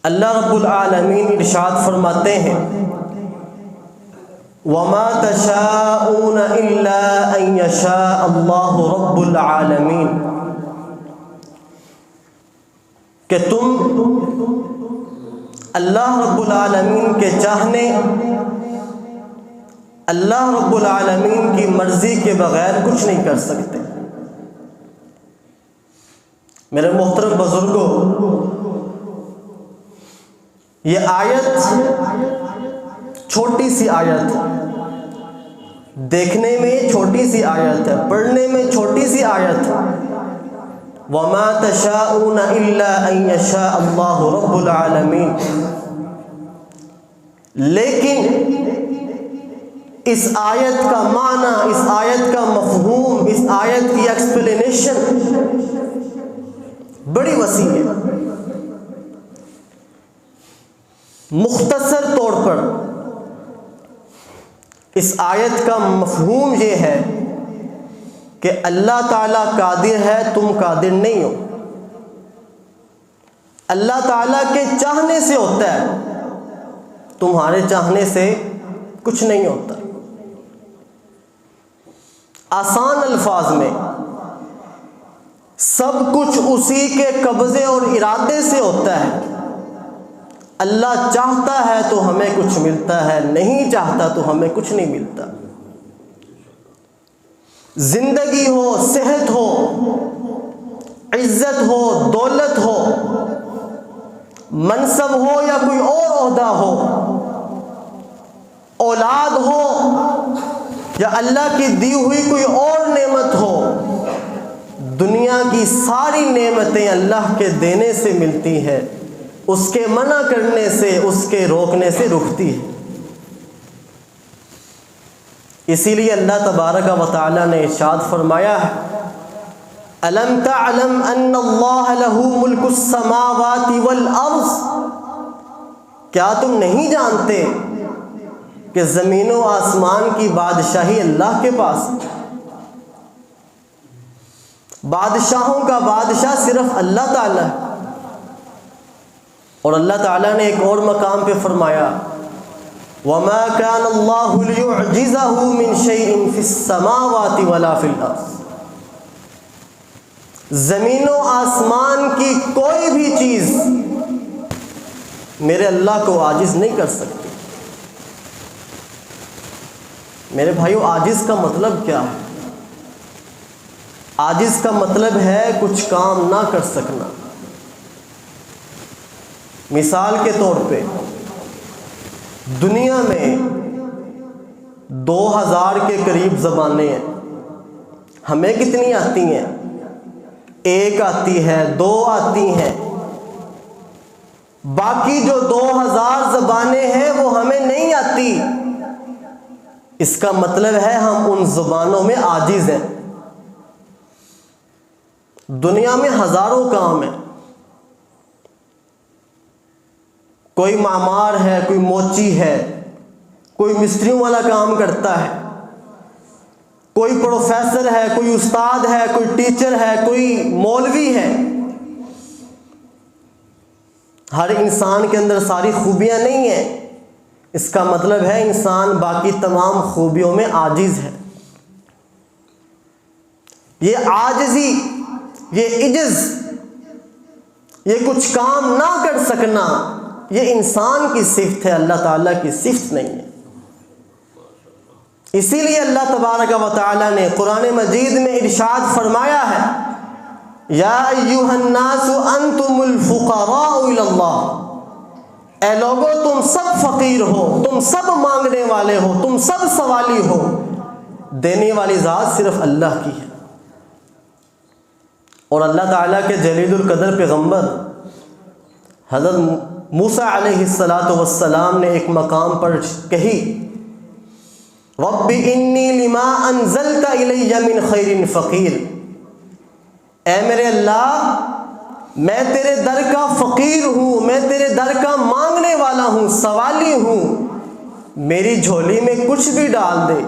اللہ رب العالمین ارشاد فرماتے ہیں وَمَا تَشَاءُونَ إِلَّا أَن يَشَاءَ اللَّهُ رَبُّ الْعَالَمِينَ، کہ تم اللہ رب العالمین کے چاہنے، اللہ رب العالمین کی مرضی کے بغیر کچھ نہیں کر سکتے۔ میرے محترم بزرگوں، یہ آیت چھوٹی سی آیت ہے، دیکھنے میں چھوٹی سی آیت ہے، پڑھنے میں چھوٹی سی آیت ہے، وَمَا تَشَاءُونَ إِلَّا أَن يَشَاءَ اللَّهُ رَبُّ الْعَالَمِينَ، لیکن اس آیت کا معنی، اس آیت کا مفہوم، اس آیت کی ایکسپلینیشن بڑی وسیع ہے۔ مختصر طور پر اس آیت کا مفہوم یہ ہے کہ اللہ تعالیٰ قادر ہے، تم قادر نہیں ہو۔ اللہ تعالیٰ کے چاہنے سے ہوتا ہے، تمہارے چاہنے سے کچھ نہیں ہوتا۔ آسان الفاظ میں سب کچھ اسی کے قبضے اور ارادے سے ہوتا ہے۔ اللہ چاہتا ہے تو ہمیں کچھ ملتا ہے، نہیں چاہتا تو ہمیں کچھ نہیں ملتا۔ زندگی ہو، صحت ہو، عزت ہو، دولت ہو، منصب ہو یا کوئی اور عہدہ ہو، اولاد ہو یا اللہ کی دی ہوئی کوئی اور نعمت ہو، دنیا کی ساری نعمتیں اللہ کے دینے سے ملتی ہیں، اس کے منع کرنے سے، اس کے روکنے سے رکتی ہے۔ اسی لیے اللہ تبارک و تعالی نے ارشاد فرمایا ہے أَلَمْ تَعْلَمْ أَنَّ اللَّهَ لَهُ مُلْكُ السَّمَاوَاتِ وَالْأَرْضِ، کیا تم نہیں جانتے کہ زمین و آسمان کی بادشاہی اللہ کے پاس؟ بادشاہوں کا بادشاہ صرف اللہ تعالیٰ ہے۔ اور اللہ تعالیٰ نے ایک اور مقام پہ فرمایا وَمَا كَانَ اللَّهُ لِيُعْجِزَهُ مِنْ شَيْءٍ فِي السَّمَاوَاتِ وَلَا فِي الْأَرْضِ، زمین و آسمان کی کوئی بھی چیز میرے اللہ کو عاجز نہیں کر سکتی۔ میرے بھائیو، عاجز کا مطلب کیا ہے؟ عاجز کا مطلب ہے کچھ کام نہ کر سکنا۔ مثال کے طور پہ دنیا میں 2000 کے قریب زبانیں ہیں، ہمیں کتنی آتی ہیں؟ 1 آتی ہے، 2 آتی ہیں، باقی جو 2000 زبانیں ہیں وہ ہمیں نہیں آتی۔ اس کا مطلب ہے ہم ان زبانوں میں عاجز ہیں۔ دنیا میں ہزاروں کام ہیں، کوئی معمار ہے، کوئی موچی ہے، کوئی مستریوں والا کام کرتا ہے، کوئی پروفیسر ہے، کوئی استاد ہے، کوئی ٹیچر ہے، کوئی مولوی ہے۔ ہر انسان کے اندر ساری خوبیاں نہیں ہیں، اس کا مطلب ہے انسان باقی تمام خوبیوں میں عاجز ہے۔ یہ عاجزی، یہ عجز، یہ کچھ کام نہ کر سکنا، یہ انسان کی صفت ہے، اللہ تعالیٰ کی صفت نہیں ہے۔ اسی لیے اللہ تبارک و تعالیٰ نے قرآن مجید میں ارشاد فرمایا ہے یا ایھا الناس انتم الفقراء الی اللہ، اے لوگو تم سب فقیر ہو، تم سب مانگنے والے ہو، تم سب سوالی ہو، دینے والی ذات صرف اللہ کی ہے۔ اور اللہ تعالیٰ کے جلیل القدر پیغمبر حضرت موسیٰ علیہ السلام نے ایک مقام پر کہی رب انی لما انزلت الی من خیر فقیر، اے میرے اللہ میں تیرے در کا فقیر ہوں، میں تیرے در کا مانگنے والا ہوں، سوالی ہوں، میری جھولی میں کچھ بھی ڈال دے،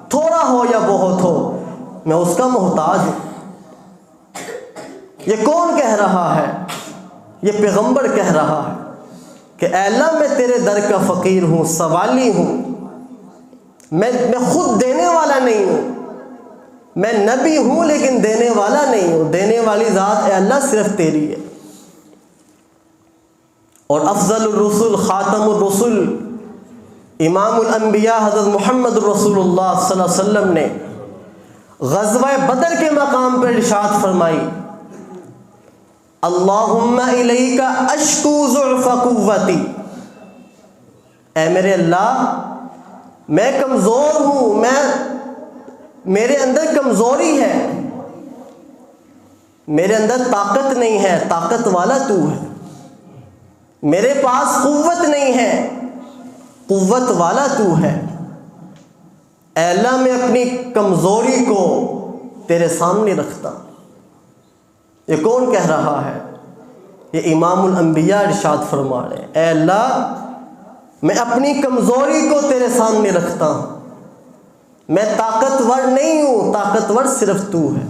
تھوڑا ہو یا بہت ہو، میں اس کا محتاج ہوں۔ یہ کون کہہ رہا ہے؟ یہ پیغمبر کہہ رہا ہے۔ کہ اے اللہ میں تیرے در کا فقیر ہوں، سوالی ہوں، میں خود دینے والا نہیں ہوں، میں نبی ہوں لیکن دینے والا نہیں ہوں، دینے والی ذات اے اللہ صرف تیری ہے۔ اور افضل الرسل، خاتم الرسل، امام الانبیاء حضرت محمد رسول اللہ صلی اللہ علیہ وسلم نے غزوہ بدر کے مقام پر ارشاد فرمائی، اللہم الیک اشکو ضعف قوتی، اے میرے اللہ میں کمزور ہوں، میرے اندر کمزوری ہے، میرے اندر طاقت نہیں ہے، طاقت والا تو ہے، میرے پاس قوت نہیں ہے، قوت والا تو ہے، اے اللہ میں اپنی کمزوری کو تیرے سامنے رکھتا ہوں۔ یہ کون کہہ رہا ہے؟ یہ امام الانبیاء ارشاد فرما رہے ہیں، اے اللہ میں اپنی کمزوری کو تیرے سامنے رکھتا ہوں، میں طاقتور نہیں ہوں، طاقتور صرف تو ہے۔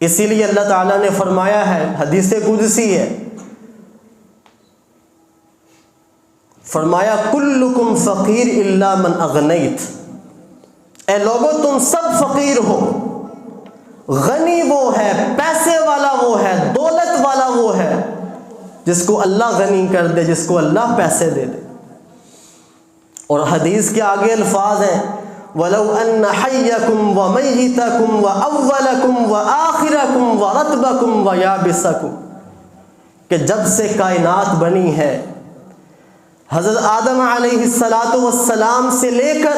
اسی لیے اللہ تعالیٰ نے فرمایا ہے، حدیث قدسی ہے، فرمایا کلکم فقیر الا من اغنیت، اے لوگو تم سب فقیر ہو، غنی وہ ہے، پیسے والا وہ ہے، دولت والا وہ ہے جس کو اللہ غنی کر دے، جس کو اللہ پیسے دے دے۔ اور حدیث کے آگے الفاظ ہیں وَلَوْ أَنَّ حَيَّكُمْ وَمَيِّتَكُمْ وَأَوَّلَكُمْ وَآخِرَكُمْ وَرَطْبَكُمْ وَيَابِسَكُمْ، کہ جب سے کائنات بنی ہے، حضرت آدم علیہ السلام سے لے کر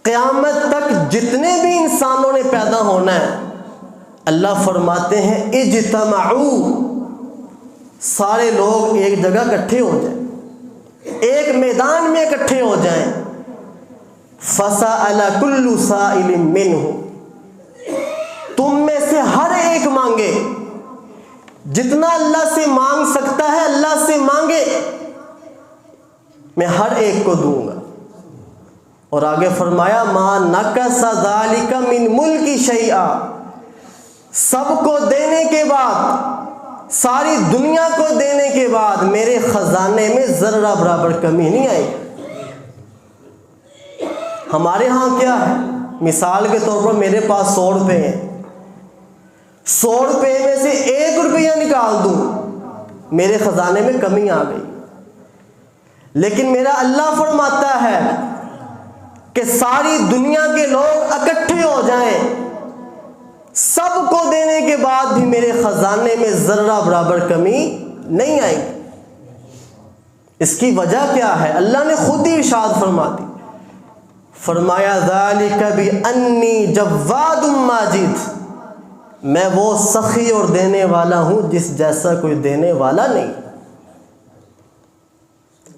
قیامت تک جتنے بھی انسانوں نے پیدا ہونا ہے، اللہ فرماتے ہیں اجتمعوا، سارے لوگ ایک جگہ اکٹھے ہو جائیں، ایک میدان میں اکٹھے ہو جائیں، فَسَأَلَ كُلُّ سَائِلٍ مِّنْهُ، تم میں سے ہر ایک مانگے، جتنا اللہ سے مانگ سکتا ہے اللہ سے مانگے، میں ہر ایک کو دوں گا۔ اور آگے فرمایا مَا نَقَصَ ذَلِكَ مِن مُلْكِ شَيْئًا، سب کو دینے کے بعد، ساری دنیا کو دینے کے بعد میرے خزانے میں ذرہ برابر کمی نہیں آئی۔ ہمارے ہاں کیا ہے؟ مثال کے طور پر میرے پاس 100 روپے ہیں، 100 روپے میں سے 1 روپیہ نکال دوں میرے خزانے میں کمی آ گئی، لیکن میرا اللہ فرماتا ہے کہ ساری دنیا کے لوگ اکٹھے ہو جائیں، سب کو دینے کے بعد بھی میرے خزانے میں ذرہ برابر کمی نہیں آئے گی۔ اس کی وجہ کیا ہے؟ اللہ نے خود ہی ارشاد فرما دی، فرمایا ذَلِكَ بِأَنِّي جَوَّادٌ مَاجِدٌ، میں وہ سخی اور دینے والا ہوں جس جیسا کوئی دینے والا نہیں۔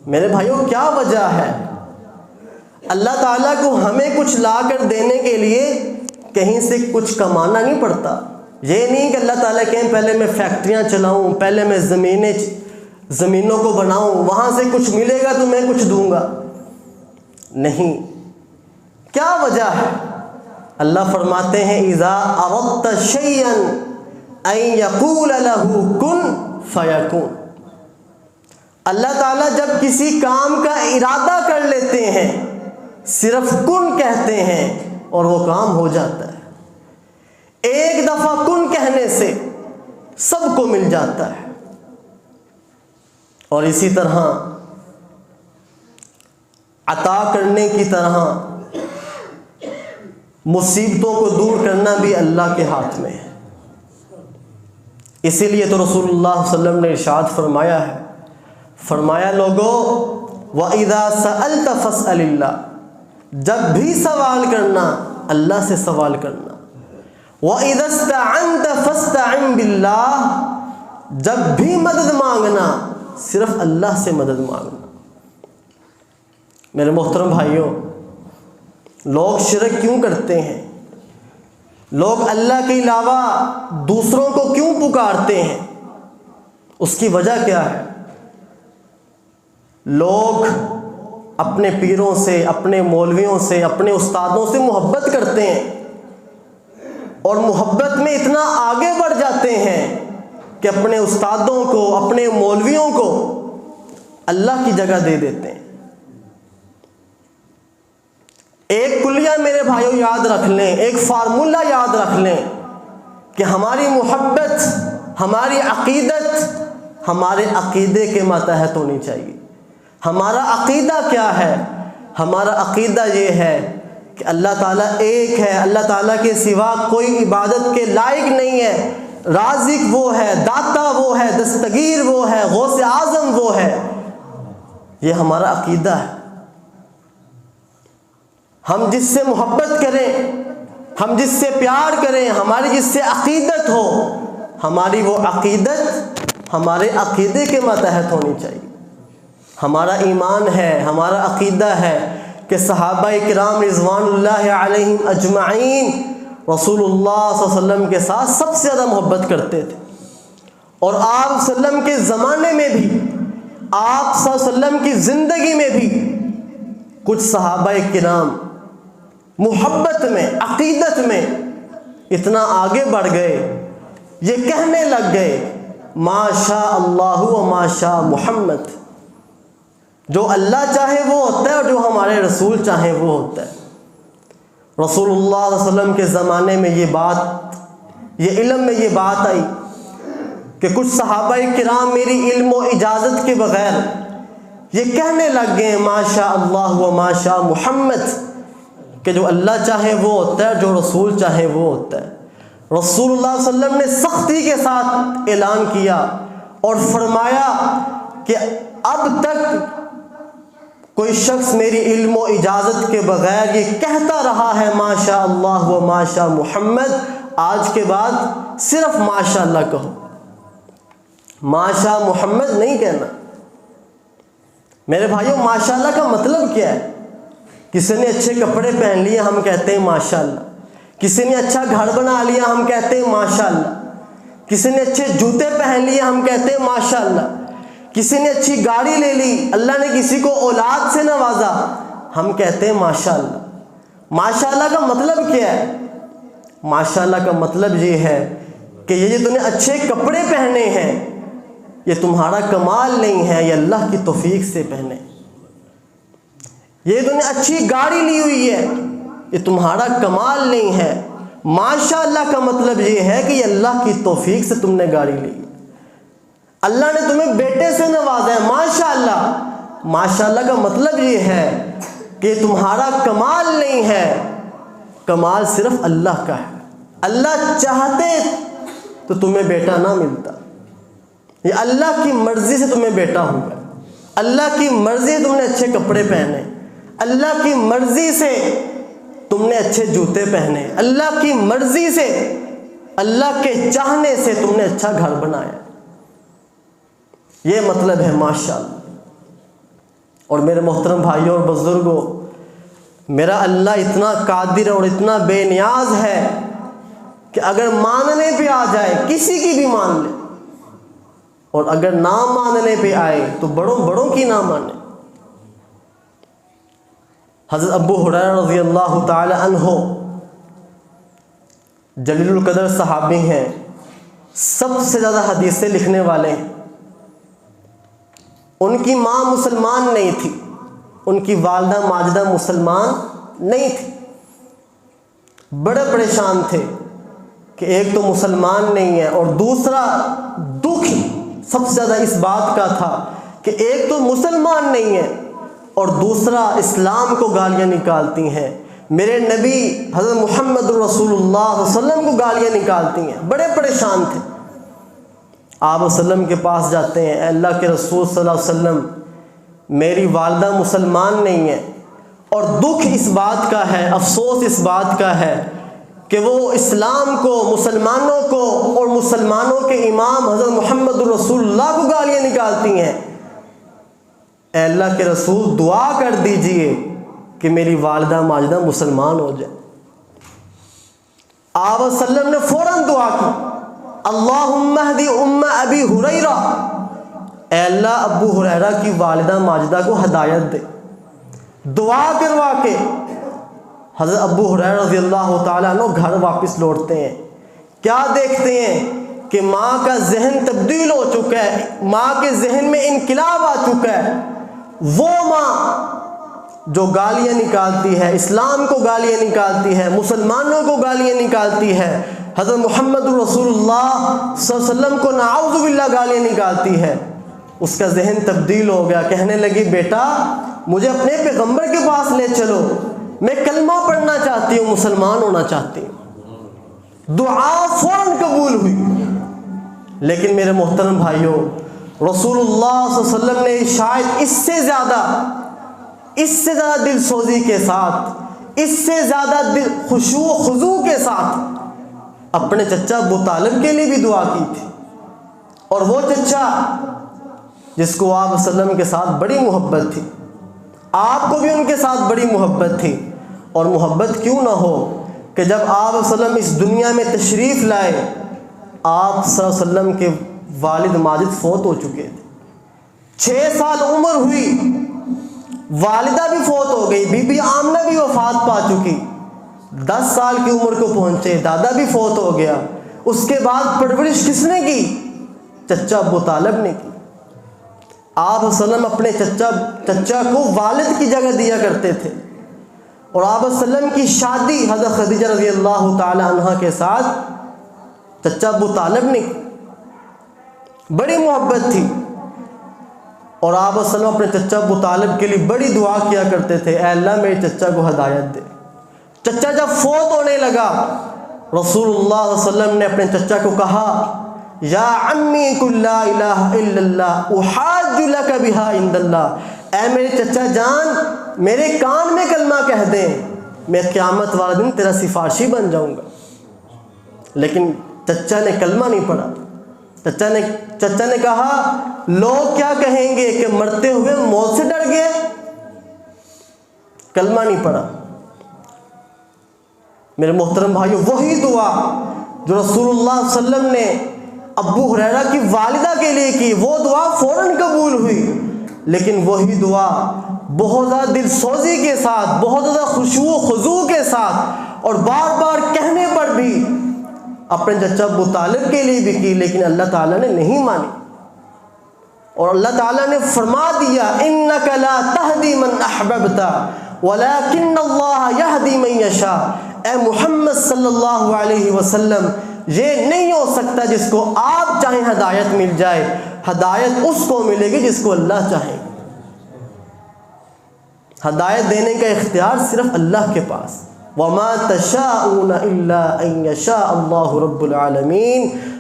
میرے بھائیوں کیا وجہ ہے؟ اللہ تعالیٰ کو ہمیں کچھ لا کر دینے کے لیے کہیں سے کچھ کمانا نہیں پڑتا۔ یہ نہیں کہ اللہ تعالیٰ کہیں پہلے میں فیکٹریاں چلاؤں، پہلے میں زمینوں کو بناؤں، وہاں سے کچھ ملے گا تو میں کچھ دوں گا، نہیں۔ کیا وجہ ہے؟ اللہ فرماتے ہیں اذا اردت شیئا ان یقول له کن فیکون، اللہ تعالیٰ جب کسی کام کا ارادہ کر لیتے ہیں صرف کن کہتے ہیں اور وہ کام ہو جاتا ہے۔ ایک دفعہ کن کہنے سے سب کو مل جاتا ہے۔ اور اسی طرح عطا کرنے کی طرح مصیبتوں کو دور کرنا بھی اللہ کے ہاتھ میں ہے۔ اسی لیے تو رسول اللہ صلی اللہ علیہ وسلم نے ارشاد فرمایا ہے، فرمایا لوگو وَإِذَا سَأَلْتَ فَاسْأَلِ اللَّهِ، جب بھی سوال کرنا اللہ سے سوال کرنا، وَإِذَا اسْتَعَنْتَ فَاسْتَعِنْ بِاللَّهِ، جب بھی مدد مانگنا صرف اللہ سے مدد مانگنا۔ میرے محترم بھائیوں، لوگ شرک کیوں کرتے ہیں؟ لوگ اللہ کے علاوہ دوسروں کو کیوں پکارتے ہیں؟ اس کی وجہ کیا ہے؟ لوگ اپنے پیروں سے، اپنے مولویوں سے، اپنے استادوں سے محبت کرتے ہیں، اور محبت میں اتنا آگے بڑھ جاتے ہیں کہ اپنے استادوں کو، اپنے مولویوں کو اللہ کی جگہ دے دیتے ہیں۔ ایک کلیہ میرے بھائیوں یاد رکھ لیں، ایک فارمولہ یاد رکھ لیں کہ ہماری محبت، ہماری عقیدت ہمارے عقیدے کے ماتحت ہونی چاہیے۔ ہمارا عقیدہ کیا ہے؟ ہمارا عقیدہ یہ ہے کہ اللہ تعالیٰ ایک ہے، اللہ تعالیٰ کے سوا کوئی عبادت کے لائق نہیں ہے، رازق وہ ہے، داتا وہ ہے، دستگیر وہ ہے، غوث اعظم وہ ہے۔ یہ ہمارا عقیدہ ہے۔ ہم جس سے محبت کریں، ہم جس سے پیار کریں، ہماری جس سے عقیدت ہو، ہماری وہ عقیدت ہمارے عقیدے کے ماتحت ہونی چاہیے۔ ہمارا ایمان ہے، ہمارا عقیدہ ہے کہ صحابہ کرام رضوان اللہ علیہم اجمعین رسول اللہ صلی اللہ علیہ وسلم کے ساتھ سب سے زیادہ محبت کرتے تھے، اور آپ صلی اللہ علیہ وسلم کے زمانے میں بھی، آپ صلی اللہ علیہ وسلم کی زندگی میں بھی کچھ صحابہ کرام محبت میں، عقیدت میں اتنا آگے بڑھ گئے، یہ کہنے لگ گئے ما شاء اللہ و ما شاء محمد، جو اللہ چاہے وہ ہوتا ہے اور جو ہمارے رسول چاہیں وہ ہوتا ہے۔ رسول اللہ صلی اللہ علیہ وسلم کے زمانے میں یہ بات، یہ علم میں یہ بات آئی کہ کچھ صحابہ کرام میری علم و اجازت کے بغیر یہ کہنے لگ گئے ما شاء اللہ و ما شاء محمد، کہ جو اللہ چاہے وہ ہوتا ہے، جو رسول چاہے وہ ہوتا ہے۔ رسول اللہ صلی اللہ علیہ وسلم نے سختی کے ساتھ اعلان کیا اور فرمایا کہ اب تک کوئی شخص میری علم و اجازت کے بغیر یہ کہتا رہا ہے ما شاء اللہ و ما شاء محمد، آج کے بعد صرف ما شاء اللہ کہو، ما شاء محمد نہیں کہنا۔ میرے بھائیوں، ما شاء اللہ کا مطلب کیا ہے؟ کسی نے اچھے کپڑے پہن لیے ہم کہتے ہیں ماشاء اللہ، کسی نے اچھا گھر بنا لیا ہم کہتے ہیں ماشاء اللہ، کسی نے اچھے جوتے پہن لیے ہم کہتے ہیں ماشاء اللہ، کسی نے اچھی گاڑی لے لی، اللہ نے کسی کو اولاد سے نوازا، ہم کہتے ہیں ماشاء اللہ۔ ماشاء اللہ کا مطلب کیا ہے؟ ماشاء اللہ کا مطلب یہ ہے کہ یہ جو تم نے اچھے کپڑے پہنے ہیں یہ تمہارا کمال نہیں ہے، یہ اللہ کی توفیق سے پہنے۔ یہ تم نے اچھی گاڑی لی ہوئی ہے یہ تمہارا کمال نہیں ہے۔ ماشاء اللہ کا مطلب یہ ہے کہ یہ اللہ کی توفیق سے تم نے گاڑی لی، اللہ نے تمہیں بیٹے سے نوازا ہے، ماشاء اللہ۔ ماشاء اللہ کا مطلب یہ ہے کہ تمہارا کمال نہیں ہے، کمال صرف اللہ کا ہے۔ اللہ چاہتے تو تمہیں بیٹا نہ ملتا، یہ اللہ کی مرضی سے تمہیں بیٹا ہوگا، اللہ کی مرضی سے تم نے اچھے کپڑے پہنے، اللہ کی مرضی سے تم نے اچھے جوتے پہنے، اللہ کی مرضی سے، اللہ کے چاہنے سے تم نے اچھا گھر بنایا۔ یہ مطلب ہے ماشاءاللہ۔ اور میرے محترم بھائیوں اور بزرگوں، میرا اللہ اتنا قادر اور اتنا بے نیاز ہے کہ اگر ماننے پہ آ جائے کسی کی بھی مان لے، اور اگر نہ ماننے پہ آئے تو بڑوں بڑوں کی نہ مانے۔ حضرت ابو ہریرہ رضی اللہ تعالی عنہ جلیل القدر صحابی ہیں، سب سے زیادہ حدیثیں لکھنے والے ہیں۔ ان کی ماں مسلمان نہیں تھی، ان کی والدہ ماجدہ مسلمان نہیں تھی، بڑے پریشان تھے کہ ایک تو مسلمان نہیں ہے، اور دوسرا دکھ سب سے زیادہ اس بات کا تھا کہ ایک تو مسلمان نہیں ہے اور دوسرا اسلام کو گالیاں نکالتی ہیں، میرے نبی حضرت محمد رسول اللہ صلی اللہ علیہ وسلم کو گالیاں نکالتی ہیں۔ بڑے پریشان تھے، آپ وسلم کے پاس جاتے ہیں، اے اللہ کے رسول صلی اللہ علیہ وسلم، میری والدہ مسلمان نہیں ہے، اور دکھ اس بات کا ہے، افسوس اس بات کا ہے کہ وہ اسلام کو، مسلمانوں کو اور مسلمانوں کے امام حضرت محمد رسول اللہ کو گالیاں نکالتی ہیں۔ اے اللہ کے رسول، دعا کر دیجئے کہ میری والدہ ماجدہ مسلمان ہو جائے۔ آپ صلی اللہ علیہ وسلم نے فوراً دعا کی، اللہم اہدی ام ابی ہریرہ، اے اللہ ابو ہریرہ کی والدہ ماجدہ کو ہدایت دے۔ دعا کروا کے حضرت ابو ہریرہ رضی اللہ تعالیٰ عنہ گھر واپس لوٹتے ہیں، کیا دیکھتے ہیں کہ ماں کا ذہن تبدیل ہو چکا ہے، ماں کے ذہن میں انقلاب آ چکا ہے، وہ ماں جو گالیاں نکالتی ہے، اسلام کو گالیاں نکالتی ہے، مسلمانوں کو گالیاں نکالتی ہے، حضرت محمد رسول اللہ صلی اللہ علیہ وسلم کو نعوذ باللہ گالیاں نکالتی ہے، اس کا ذہن تبدیل ہو گیا، کہنے لگی بیٹا مجھے اپنے پیغمبر کے پاس لے چلو، میں کلمہ پڑھنا چاہتی ہوں، مسلمان ہونا چاہتی ہوں۔ دعا فوراً قبول ہوئی۔ لیکن میرے محترم بھائیوں، رسول اللہ صلی اللہ علیہ وسلم نے شاید اس سے زیادہ دل سوزی کے ساتھ، اس سے زیادہ خشوع و خضوع کے ساتھ اپنے چچا ابو طالب کے لیے بھی دعا کی تھی۔ اور وہ چچا جس کو آپ صلی اللہ علیہ وسلم کے ساتھ بڑی محبت تھی، آپ کو بھی ان کے ساتھ بڑی محبت تھی، اور محبت کیوں نہ ہو کہ جب آپ صلی اللہ علیہ وسلم اس دنیا میں تشریف لائے، آپ صلی اللہ علیہ وسلم کے والد ماجد فوت ہو چکے تھے، 6 سال عمر ہوئی، والدہ بھی فوت ہو گئی، بی بی آمنہ بھی وفات پا چکی، 10 سال کی عمر کو پہنچے، دادا بھی فوت ہو گیا، اس کے بعد پرورش کس نے کی؟ چچا ابو طالب نے کی۔ آپ صلی اللہ علیہ وسلم اپنے چچا کو والد کی جگہ دیا کرتے تھے، اور آپ صلی اللہ علیہ وسلم کی شادی حضرت خدیجہ رضی اللہ تعالی عنہا کے ساتھ چچا ابو طالب نے کی، بڑی محبت تھی، اور آپ صلی اللہ علیہ وسلم اپنے چچا ابو طالب کے لیے بڑی دعا کیا کرتے تھے، اے اللہ میرے چچا کو ہدایت دے۔ چچا جب فوت ہونے لگا، رسول اللہ صلی اللہ علیہ وسلم نے اپنے چچا کو کہا یا عمی قل لا الہ الا اللہ احاج لک بہا عند اللہ، اے میرے چچا جان میرے کان میں کلمہ کہہ دیں، میں قیامت والا دن تیرا سفارشی بن جاؤں گا۔ لیکن چچا نے کلمہ نہیں پڑھا، چچا نے کہا لوگ کیا کہیں گے کہ مرتے ہوئے موت سے ڈر گئے، کلمہ نہیں پڑھا۔ میرے محترم بھائیو، وہی دعا جو رسول اللہ صلی اللہ علیہ وسلم نے ابو ہریرہ کی والدہ کے لیے کی، وہ دعا فوراً قبول ہوئی، لیکن وہی دعا بہت زیادہ دل سوزی کے ساتھ، بہت زیادہ خشوع و خضوع کے ساتھ، اور بار بار کہنے پر بھی اپنے چچا ابو طالب کے لیے بھی کی، لیکن اللہ تعالیٰ نے نہیں مانی، اور اللہ تعالیٰ نے فرما دیا اِنَّكَ لَا تَهْدِي مَنْ أَحْبَبْتَ وَلَكِنَّ اللَّهَ يَهْدِي مَنْ يَشَاءُ۔ اے محمد صلی اللہ علیہ وسلم، یہ نہیں ہو سکتا جس کو آپ چاہیں ہدایت مل جائے، ہدایت اس کو ملے گی جس کو اللہ چاہے، ہدایت دینے کا اختیار صرف اللہ کے پاس۔ وَمَا تَشَاءُونَ إِلَّا أَن يَشَاءَ اللَّهُ رَبُّ الْعَالَمِينَ۔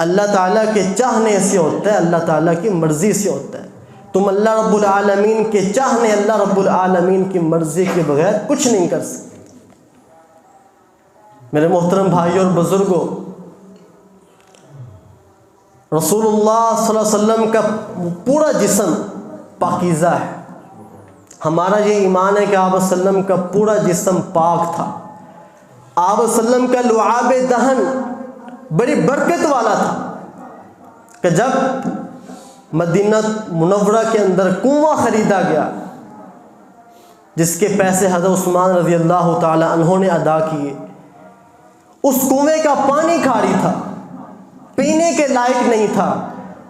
اللہ تعالیٰ کے چاہنے سے ہوتا ہے، اللہ تعالیٰ کی مرضی سے ہوتا ہے، تم اللہ رب العالمین کے چاہنے، اللہ رب العالمین کی مرضی کے بغیر کچھ نہیں کر سکتے۔ میرے محترم بھائیوں اور بزرگوں، رسول اللہ صلی اللہ علیہ وسلم کا پورا جسم پاکیزہ ہے، ہمارا یہ ایمان ہے کہ آپ صلی اللہ علیہ وسلم کا پورا جسم پاک تھا، آپ صلی اللہ علیہ وسلم کا لعاب دہن بڑی برکت والا تھا، کہ جب مدینہ منورہ کے اندر کنواں خریدا گیا جس کے پیسے حضرت عثمان رضی اللہ تعالی عنہ نے ادا کیے، اس کنویں کا پانی کھاری تھا، پینے کے لائق نہیں تھا،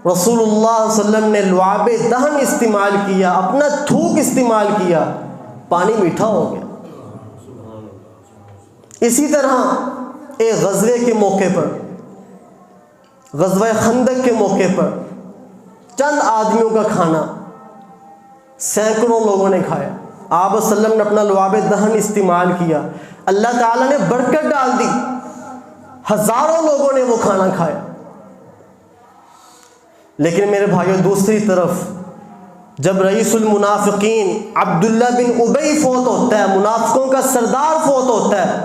رسول اللہ صلی اللہ علیہ وسلم نے لعاب دہن استعمال کیا، اپنا تھوک استعمال کیا، پانی میٹھا ہو گیا۔ اسی طرح ایک غزوے کے موقع پر، غزوہ خندق کے موقع پر، چند آدمیوں کا کھانا سینکڑوں لوگوں نے کھایا، آپ صلی اللہ علیہ وسلم نے اپنا لعاب دہن استعمال کیا، اللہ تعالیٰ نے برکت ڈال دی، ہزاروں لوگوں نے وہ کھانا کھایا۔ لیکن میرے بھائیوں، دوسری طرف جب رئیس المنافقین عبداللہ بن ابی فوت ہوتا ہے، منافقوں کا سردار فوت ہوتا ہے،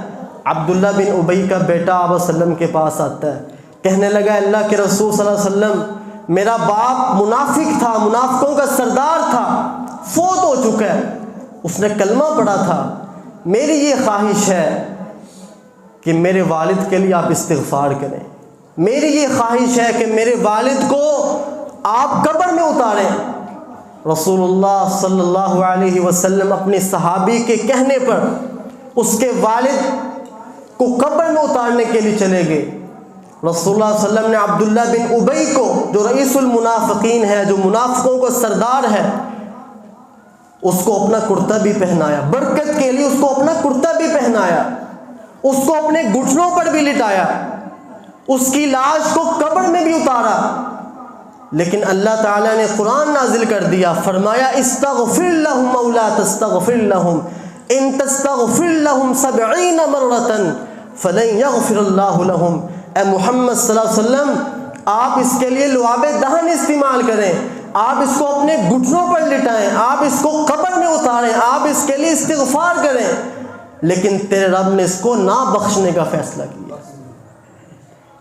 عبداللہ بن ابی کا بیٹا آپ صلی اللہ علیہ وسلم کے پاس آتا ہے، کہنے لگا اللہ کے رسول صلی اللہ علیہ وسلم، میرا باپ منافق تھا، منافقوں کا سردار تھا، فوت ہو چکا ہے، اس نے کلمہ پڑھا تھا، میری یہ خواہش ہے کہ میرے والد کے لیے آپ استغفار کریں، میری یہ خواہش ہے کہ میرے والد کو آپ قبر میں اتاریں۔ رسول اللہ صلی اللہ علیہ وسلم اپنے صحابی کے کہنے پر اس کے والد کو قبر میں اتارنے کے لیے چلے گئے۔ رسول اللہ صلی اللہ علیہ وسلم نے عبداللہ بن ابی کو، جو رئیس المنافقین ہے، جو منافقوں کو سردار ہے، اس کو اپنا کرتا بھی پہنایا، برکت کے لیے اس کو اپنا کرتا بھی پہنایا، اس کو اپنے گھٹنوں پر بھی لٹایا، اس کی لاش کو قبر میں بھی اتارا۔ لیکن اللہ تعالیٰ نے قرآن نازل کر دیا، فرمایا استغفر لهم او لا تستغفر لهم ان تستغفر لهم 70 مرة فلن يغفر الله لهم۔ اے محمد صلی اللہ علیہ وسلم، آپ اس کے لیے لعاب دہن استعمال کریں، آپ اس کو اپنے گھٹنوں پر لٹائیں، آپ اس کو قبر میں اتاریں، آپ اس کے لیے استغفار کریں، لیکن تیرے رب نے اس کو نہ بخشنے کا فیصلہ کیا۔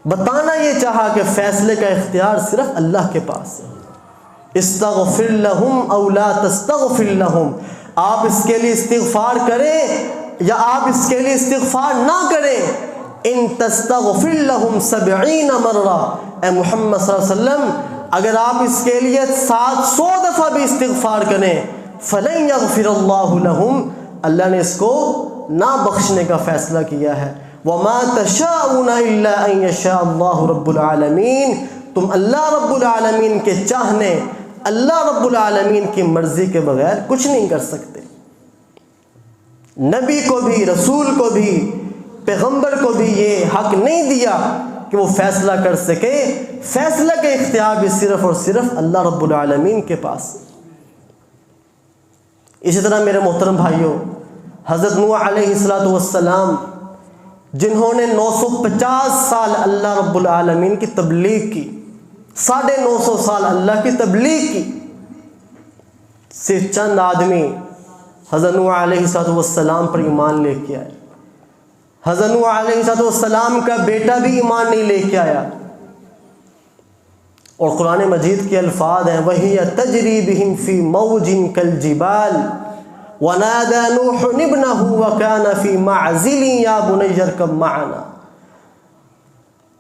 بتانا یہ چاہا کہ فیصلے کا اختیار صرف اللہ کے پاس ہے۔ استغفر لهم او لا تستغفر لهم، آپ اس کے لیے استغفار کریں یا آپ اس کے لیے استغفار نہ کریں، ان تستغفر لهم 70 مرہ، اے محمد صلی اللہ علیہ وسلم اگر آپ اس کے لیے 700 دفعہ بھی استغفار کریں، فلن یغفر اللہ لهم، اللہ نے اس کو نہ بخشنے کا فیصلہ کیا ہے۔ وما تشاءون الا ان یشاء اللہ رب العالمین، تم اللہ رب العالمین کے چاہنے، اللہ رب العالمین کی مرضی کے بغیر کچھ نہیں کر سکتے۔ نبی کو بھی، رسول کو بھی، پیغمبر کو بھی یہ حق نہیں دیا کہ وہ فیصلہ کر سکے، فیصلہ کا اختیار بھی صرف اور صرف اللہ رب العالمین کے پاس۔ اسی طرح میرے محترم بھائیوں، حضرت نوح علیہ السلام جنہوں نے 950 سال اللہ رب العالمین کی تبلیغ کی، 950 سال اللہ کی تبلیغ کی، صرف چند آدمی حضرت نوح علیہ السلام پر ایمان لے کے آئے۔ حضرت نوح علیہ السلام کا بیٹا بھی ایمان نہیں لے کے آیا، اور قرآن مجید کے الفاظ ہیں وَهِيَ تَجْرِي بِهِمْ فِي مَوْجٍ كَالْجِبَالِ وَنَادَى نُوحٌ ابْنَهُ وَكَانَ فِي مَعْزِلٍ يَا بُنَيَّ ارْكَبْ مَعَنَا۔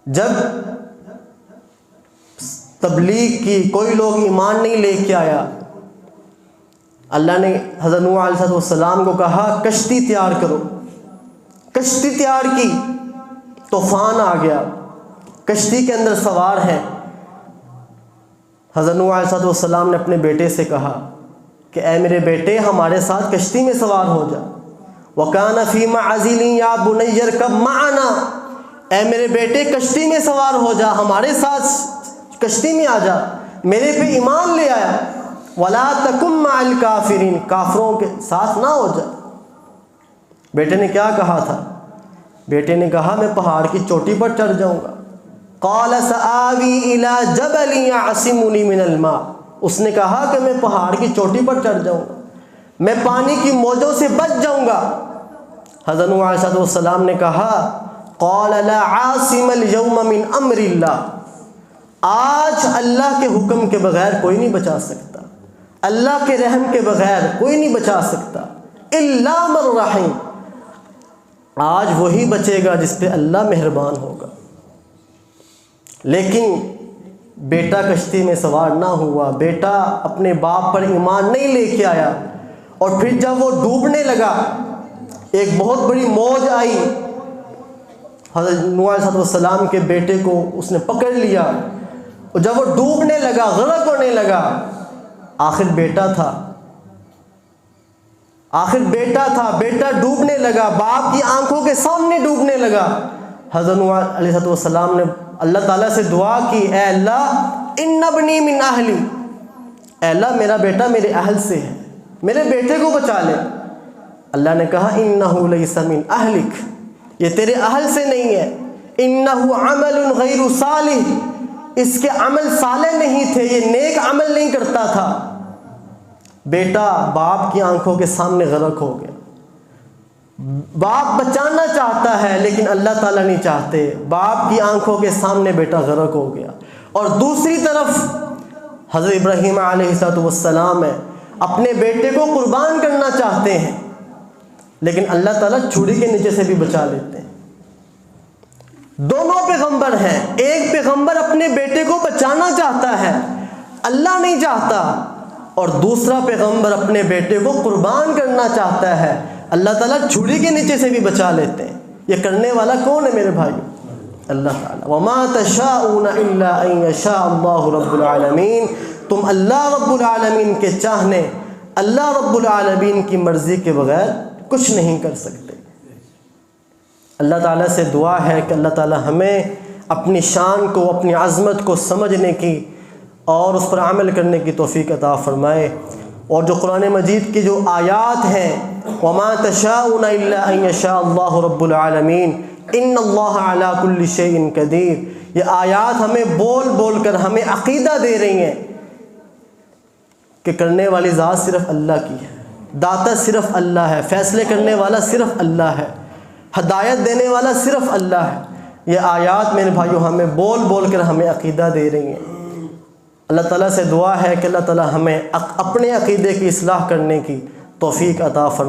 جب تبلیغ کی، کوئی لوگ ایمان نہیں لے کے آیا، اللہ نے حضرت نوح علیہ السلام کو کہا کشتی تیار کرو۔ کشتی تیار کی، طوفان آ گیا، کشتی کے اندر سوار ہیں۔ حضرت نوح علیہ السلام نے اپنے بیٹے سے کہا کہ اے میرے بیٹے ہمارے ساتھ کشتی میں سوار ہو جا۔ وَكَانَ فِي مَعْزِلٍ يَا بُنَيَّ ارْكَبْ مَعَنَا، اے میرے بیٹے کشتی میں سوار ہو جا، ہمارے ساتھ کشتی میں آ جا، میرے پہ ایمان لے آیا۔ وَلَا تَكُن مَعَ الْكَافِرِينَ، کافروں کے ساتھ نہ ہو جا۔ بیٹے نے کیا کہا تھا؟ بیٹے نے کہا میں پہاڑ کی چوٹی پر چڑھ جاؤں گا۔ قَالَ سَآوِي إِلَى جَبَلٍ يَعْصِمُنِي مِنَ الْمَاءِ، اس نے کہا کہ میں پہاڑ کی چوٹی پر چڑھ جاؤں گا، میں پانی کی موجوں سے بچ جاؤں گا۔ حضرت نوح علیہ السلام نے کہا قَالَ لَا عَاصِمَ الْيَوْمَ مِنْ أَمْرِ اللَّهِ، آج اللہ کے حکم کے بغیر کوئی نہیں بچا سکتا، اللہ کے رحم کے بغیر کوئی نہیں بچا سکتا، إِلَّا مَنْ رَحِمَ، آج وہی بچے گا جس پہ اللہ مہربان ہوگا۔ لیکن بیٹا کشتی میں سوار نہ ہوا، بیٹا اپنے باپ پر ایمان نہیں لے کے آیا، اور پھر جب وہ ڈوبنے لگا، ایک بہت بڑی موج آئی، حضرت نوح علیہ السلام کے بیٹے کو اس نے پکڑ لیا، اور جب وہ ڈوبنے لگا، غرق ہونے لگا، آخر بیٹا تھا، بیٹا ڈوبنے لگا، باپ کی آنکھوں کے سامنے ڈوبنے لگا۔ حضرت نوح علیہ السلام نے اللہ تعالیٰ سے دعا کی اے اللہ ان ابنی من اہلی، اے اللہ میرا بیٹا میرے اہل سے ہے، میرے بیٹے کو بچا لے۔ اللہ نے کہا انہ لیس من اہلک، یہ تیرے اہل سے نہیں ہے، انہ عمل غیر صالح، اس کے عمل صالح نہیں تھے، یہ نیک عمل نہیں کرتا تھا۔ بیٹا باپ کی آنکھوں کے سامنے غرق ہو گیا، باپ بچانا چاہتا ہے لیکن اللہ تعالیٰ نہیں چاہتے، باپ کی آنکھوں کے سامنے بیٹا غرق ہو گیا۔ اور دوسری طرف حضرت ابراہیم علیہ السلام ہے، اپنے بیٹے کو قربان کرنا چاہتے ہیں، لیکن اللہ تعالیٰ چھری کے نیچے سے بھی بچا لیتے ہیں۔ دونوں پیغمبر ہیں، ایک پیغمبر اپنے بیٹے کو بچانا چاہتا ہے، اللہ نہیں چاہتا، اور دوسرا پیغمبر اپنے بیٹے کو قربان کرنا چاہتا ہے، اللہ تعالیٰ چھری کے نیچے سے بھی بچا لیتے ہیں۔ یہ کرنے والا کون ہے میرے بھائی؟ اللہ تعالیٰ وما تشاءون الا ان یشاء اللہ رب العالمین، تم اللہ رب العالمین کے چاہنے، اللہ رب العالمین کی مرضی کے بغیر کچھ نہیں کر سکتے۔ اللہ تعالیٰ سے دعا ہے کہ اللہ تعالیٰ ہمیں اپنی شان کو، اپنی عظمت کو سمجھنے کی اور اس پر عمل کرنے کی توفیق عطا فرمائے۔ اور جو قرآن مجید کی جو آیات ہیں وما تشاءون الا ان یشاء اللہ رب العالمین ان اللہ علی کل شیء قدیر، یہ آیات ہمیں بول بول کر ہمیں عقیدہ دے رہی ہیں کہ کرنے والی ذات صرف اللہ کی ہے، داتا صرف اللہ ہے، فیصلے کرنے والا صرف اللہ ہے، ہدایت دینے والا صرف اللہ ہے۔ یہ آیات میرے بھائیو ہمیں بول بول کر ہمیں عقیدہ دے رہی ہیں۔ اللہ تعالیٰ سے دعا ہے کہ اللہ تعالیٰ ہمیں اپنے عقیدے کی اصلاح کرنے کی توفیق عطا فرمائے۔